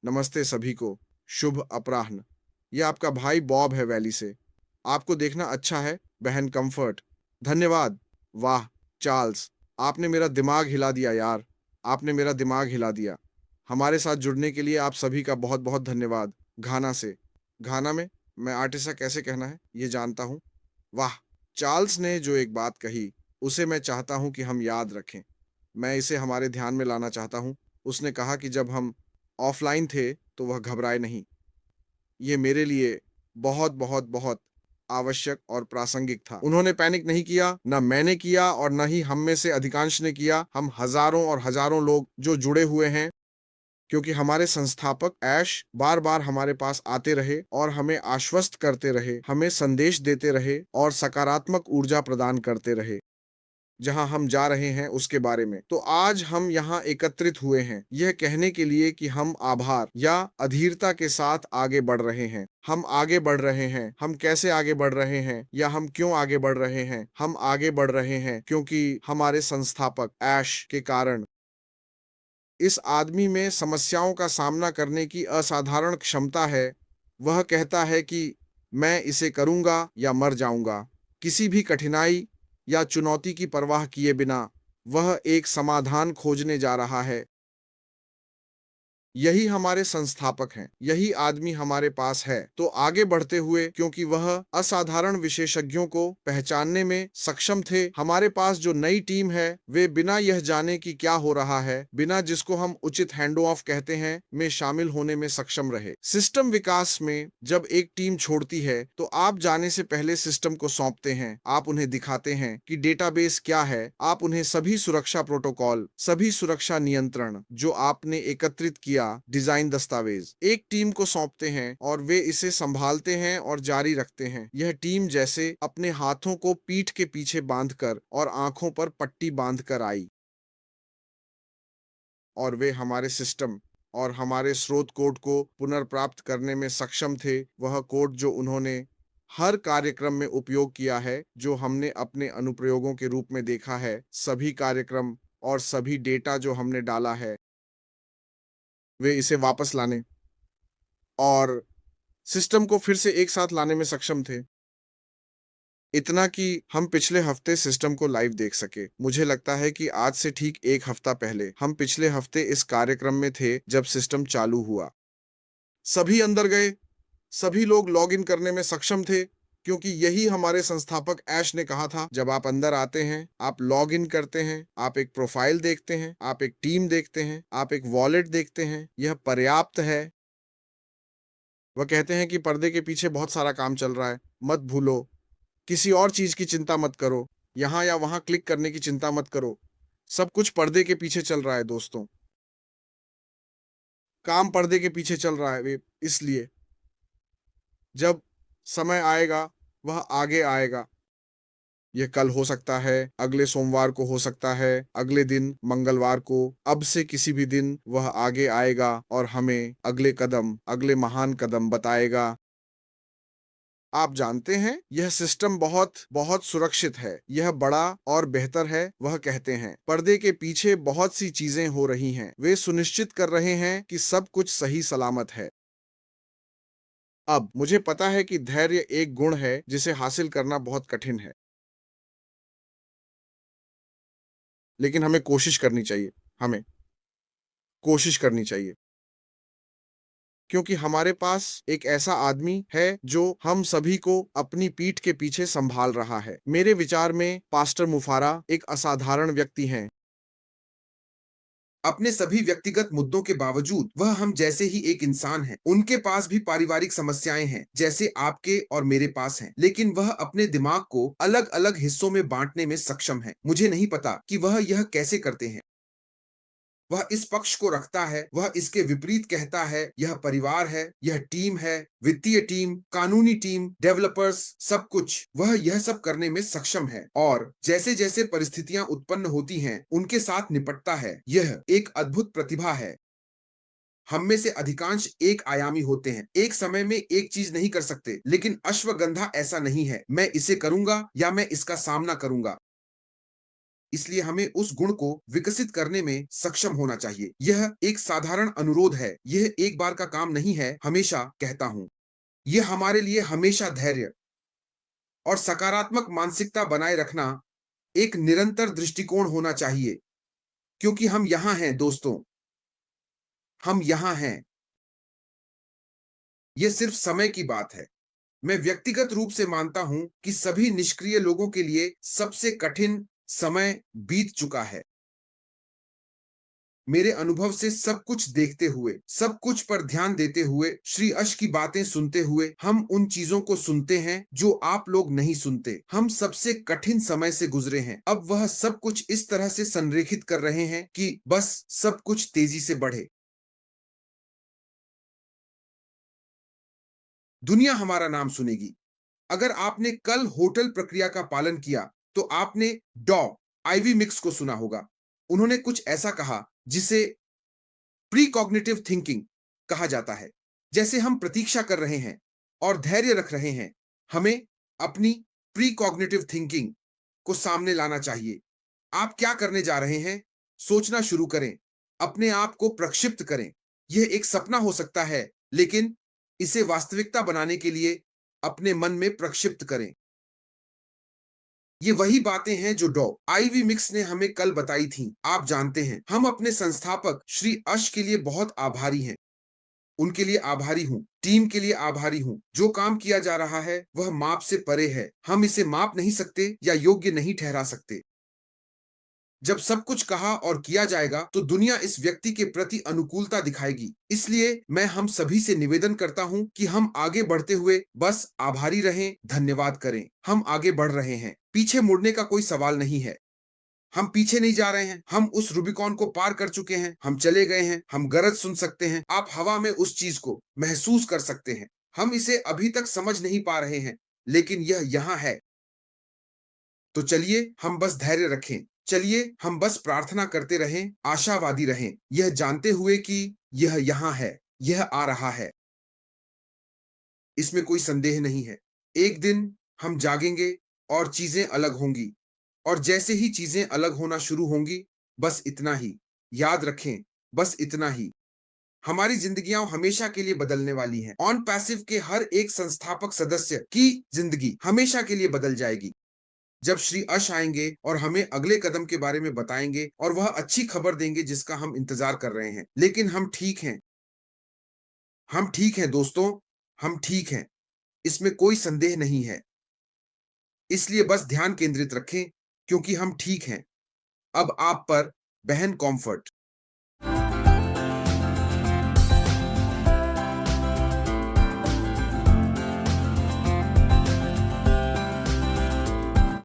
नमस्ते सभी को। शुभ अपराह्न। ये आपका भाई बॉब है वैली से। आपको देखना अच्छा है, बहन कंफर्ट। धन्यवाद। वाह, चार्ल्स, आपने मेरा दिमाग हिला दिया यार। आपने मेरा दिमाग हिला दिया। हमारे साथ जुड़ने के लिए आप सभी का बहुत-बहुत धन्यवाद। घाना से। घाना में मैं आर्टिसा कैसे कहना है, ये जानता हूँ। वाह! चार्ल्स ने जो एक बात कही, उसे मैं चाहता हूँ कि हम याद रखें। मैं इसे हमारे ध्यान में लाना चाहता हूँ। उसने कहा कि जब हम ऑफ़लाइन थे, तो वह घबराए नहीं। ये मेरे लिए बहुत, बहुत, बहुत आवश्यक और प्रासंगिक था। उन्होंने पैनिक नहीं किया, ना मैंने किया और ना ही हम में से अधिकांश ने किया। हम हज़ारों और हज़ारों लोग जो जुड़े हुए हैं, क्योंकि हमारे संस्थापक ऐश बार-बार हमारे पास आते रहे और हमें आश्वस्त करते रहे, हमें संदेश देते रहे और सकारात्मक ऊर्जा प्रदान करते रहे। जहां हम जा रहे हैं उसके बारे में। तो आज हम यहाँ एकत्रित हुए हैं, यह कहने के लिए कि हम आभार या अधीरता के साथ आगे बढ़ रहे हैं। हम आगे बढ़ रहे हैं। हम कैसे आगे बढ़ रहे हैं या हम क्यों आगे बढ़ रहे हैं? हम आगे बढ़ रहे हैं क्योंकि हमारे संस्थापक ऐश के कारण। इस आदमी में समस्याओं का सामना करने की असाधारण क्षमता है। वह कहता है कि मैं इसे करूँगा या मर जाऊँगा। किसी भी कठिनाई या चुनौती की परवाह किए बिना, वह एक समाधान खोजने जा रहा है। यही हमारे संस्थापक हैं, यही आदमी हमारे पास है। तो आगे बढ़ते हुए, क्योंकि वह असाधारण विशेषज्ञों को पहचानने में सक्षम थे, हमारे पास जो नई टीम है, वे बिना यह जाने कि क्या हो रहा है, बिना जिसको हम उचित हैंड ऑफ कहते हैं, में शामिल होने में सक्षम रहे। सिस्टम विकास में जब एक टीम छोड़ती है, तो आप जाने से पहले सिस्टम को सौंपते हैं। आप उन्हें दिखाते हैं कि डेटाबेस क्या है। आप उन्हें सभी सुरक्षा प्रोटोकॉल, सभी सुरक्षा नियंत्रण जो आपने एकत्रित किया, डिजाइन दस्तावेज एक टीम को सौंपते हैं और वे इसे संभालते हैं और जारी रखते हैं। यह टीम जैसे अपने हाथों को पीठ के पीछे बांधकर और आंखों पर पट्टी बांधकर आई, और वे हमारे सिस्टम और हमारे स्रोत कोड को पुनर्प्राप्त करने में सक्षम थे। वह कोड जो उन्होंने हर कार्यक्रम में उपयोग किया है, जो हमने अपने अनुप्रयोगों के रूप में देखा है, सभी कार्यक्रम और सभी डेटा जो हमने डाला है, वे इसे वापस लाने और सिस्टम को फिर से एक साथ लाने में सक्षम थे। इतना कि हम पिछले हफ्ते सिस्टम को लाइव देख सके। मुझे लगता है कि आज से ठीक 1 हफ्ता पहले, हम पिछले हफ्ते इस कार्यक्रम में थे जब सिस्टम चालू हुआ। सभी अंदर गए, सभी लोग लॉगिन करने में सक्षम थे, क्योंकि यही हमारे संस्थापक ऐश ने कहा था। जब आप अंदर आते हैं, आप लॉगिन करते हैं, आप एक प्रोफाइल देखते हैं, आप एक टीम देखते हैं, आप एक वॉलेट देखते हैं, यह पर्याप्त है। वह कहते हैं कि पर्दे के पीछे बहुत सारा काम चल रहा है, मत भूलो। किसी और चीज़ की चिंता मत करो, यहाँ या वहाँ क्लिक करने की चिंता मत करो। सब कुछ पर्दे के पीछे चल रहा है दोस्तों। काम पर्दे के पीछे चल रहा है वे इसलिए। जब समय आएगा, वह आगे आएगा। ये कल हो सकता है, अगले सोमवार को हो सकता है, अगले दिन मंगलवार को, अब से किसी भी दिन वह आगे आएगा और हमें अगले कदम, अगले महान कदम बताएगा। आप जानते हैं, यह सिस्टम बहुत बहुत सुरक्षित है, यह बड़ा और बेहतर है। वह कहते हैं पर्दे के पीछे बहुत सी चीजें हो रही हैं। वे सुनिश्चित कर रहे हैं कि सब कुछ सही सलामत है। अब मुझे पता है कि धैर्य एक गुण है जिसे हासिल करना बहुत कठिन है, लेकिन हमें कोशिश करनी चाहिए। हमें कोशिश करनी चाहिए, क्योंकि हमारे पास एक ऐसा आदमी है जो हम सभी को अपनी पीठ के पीछे संभाल रहा है। मेरे विचार में पास्टर मुफारा एक असाधारण व्यक्ति हैं। अपने सभी व्यक्तिगत मुद्दों के बावजूद वह हम जैसे ही एक इंसान है। उनके पास भी पारिवारिक समस्याएं हैं, जैसे आपके और मेरे पास हैं, लेकिन वह अपने दिमाग को अलग अलग हिस्सों में बांटने में सक्षम है। मुझे नहीं पता कि वह यह कैसे करते हैं। वह इस पक्ष को रखता है, वह इसके विपरीत कहता है। यह परिवार है, यह टीम है, वित्तीय टीम, कानूनी टीम, डेवलपर्स, सब कुछ। वह यह सब करने में सक्षम है और जैसे जैसे परिस्थितियां उत्पन्न होती हैं, उनके साथ निपटता है। यह एक अद्भुत प्रतिभा है। हम में से अधिकांश एक आयामी होते हैं, एक समय में एक चीज नहीं कर सकते, लेकिन अश्वगंधा ऐसा नहीं है। मैं इसे करूंगा या मैं इसका सामना करूंगा। इसलिए हमें उस गुण को विकसित करने में सक्षम होना चाहिए। यह एक साधारण अनुरोध है, यह एक बार का काम नहीं है, हमेशा कहता हूं। यह हमारे लिए हमेशा धैर्य और सकारात्मक मानसिकता बनाए रखना एक निरंतर दृष्टिकोण होना चाहिए, क्योंकि हम यहां हैं दोस्तों, हम यहां हैं। यह सिर्फ समय की बात है। मैं व्यक्तिगत रूप से मानता हूं कि सभी निष्क्रिय लोगों के लिए सबसे कठिन समय बीत चुका है। मेरे अनुभव से सब कुछ देखते हुए, सब कुछ पर ध्यान देते हुए, श्री अश की बातें सुनते हुए, हम उन चीजों को सुनते हैं जो आप लोग नहीं सुनते। हम सबसे कठिन समय से गुजरे हैं। अब वह सब कुछ इस तरह से संरेखित कर रहे हैं कि बस सब कुछ तेजी से बढ़े। दुनिया हमारा नाम सुनेगी। अगर आपने कल होटल प्रक्रिया का पालन किया, तो आपने डॉ आईवी मिक्स को सुना होगा। उन्होंने कुछ ऐसा कहा जिसे प्रीकॉग्निटिव थिंकिंग कहा जाता है। जैसे हम प्रतीक्षा कर रहे हैं और धैर्य रख रहे हैं, हमें अपनी प्रीकॉग्निटिव थिंकिंग को सामने लाना चाहिए। आप क्या करने जा रहे हैं? सोचना शुरू करें, अपने आप को प्रक्षिप्त करें। यह एक सपना हो सकता है, लेकिन इसे वास्तविकता बनाने के लिए अपने मन में प्रक्षिप्त करें। ये वही बातें हैं जो डॉ आईवी मिक्स ने हमें कल बताई थीं। आप जानते हैं, हम अपने संस्थापक श्री अश के लिए बहुत आभारी हैं। उनके लिए आभारी हूँ, टीम के लिए आभारी हूँ। जो काम किया जा रहा है वह माप से परे है। हम इसे माप नहीं सकते या योग्य नहीं ठहरा सकते। जब सब कुछ कहा और किया जाएगा, तो दुनिया इस व्यक्ति के प्रति अनुकूलता दिखाएगी। इसलिए मैं हम सभी से निवेदन करता हूं कि हम आगे बढ़ते हुए बस आभारी रहें, धन्यवाद करें। हम आगे बढ़ रहे हैं। पीछे मुड़ने का कोई सवाल नहीं है। हम पीछे नहीं जा रहे हैं। हम उस रूबिकॉन को पार कर चुके हैं। हम चले गए हैं। हम गरज सुन सकते हैं। आप हवा में उस चीज को महसूस कर सकते हैं। हम इसे अभी तक समझ नहीं पा रहे हैं, लेकिन यह यहाँ है। तो चलिए हम बस धैर्य रखें। चलिए हम बस प्रार्थना करते रहें, आशावादी रहें, यह जानते हुए कि यह यहाँ है, यह आ रहा है। इसमें कोई संदेह नहीं है। एक दिन हम जागेंगे और चीजें अलग होंगी। और जैसे ही चीजें अलग होना शुरू होंगी, बस इतना ही याद रखें, बस इतना ही। हमारी जिंदगियां हमेशा के लिए बदलने वाली हैं। ऑन पैसिव के हर एक संस्थापक सदस्य की जिंदगी हमेशा के लिए बदल जाएगी जब श्री अश आएंगे और हमें अगले कदम के बारे में बताएंगे और वह अच्छी खबर देंगे जिसका हम इंतजार कर रहे हैं। लेकिन हम ठीक हैं। हम ठीक हैं दोस्तों, हम ठीक हैं। इसमें कोई संदेह नहीं है। इसलिए बस ध्यान केंद्रित रखें, क्योंकि हम ठीक हैं। अब आप पर बहन कॉम्फर्ट।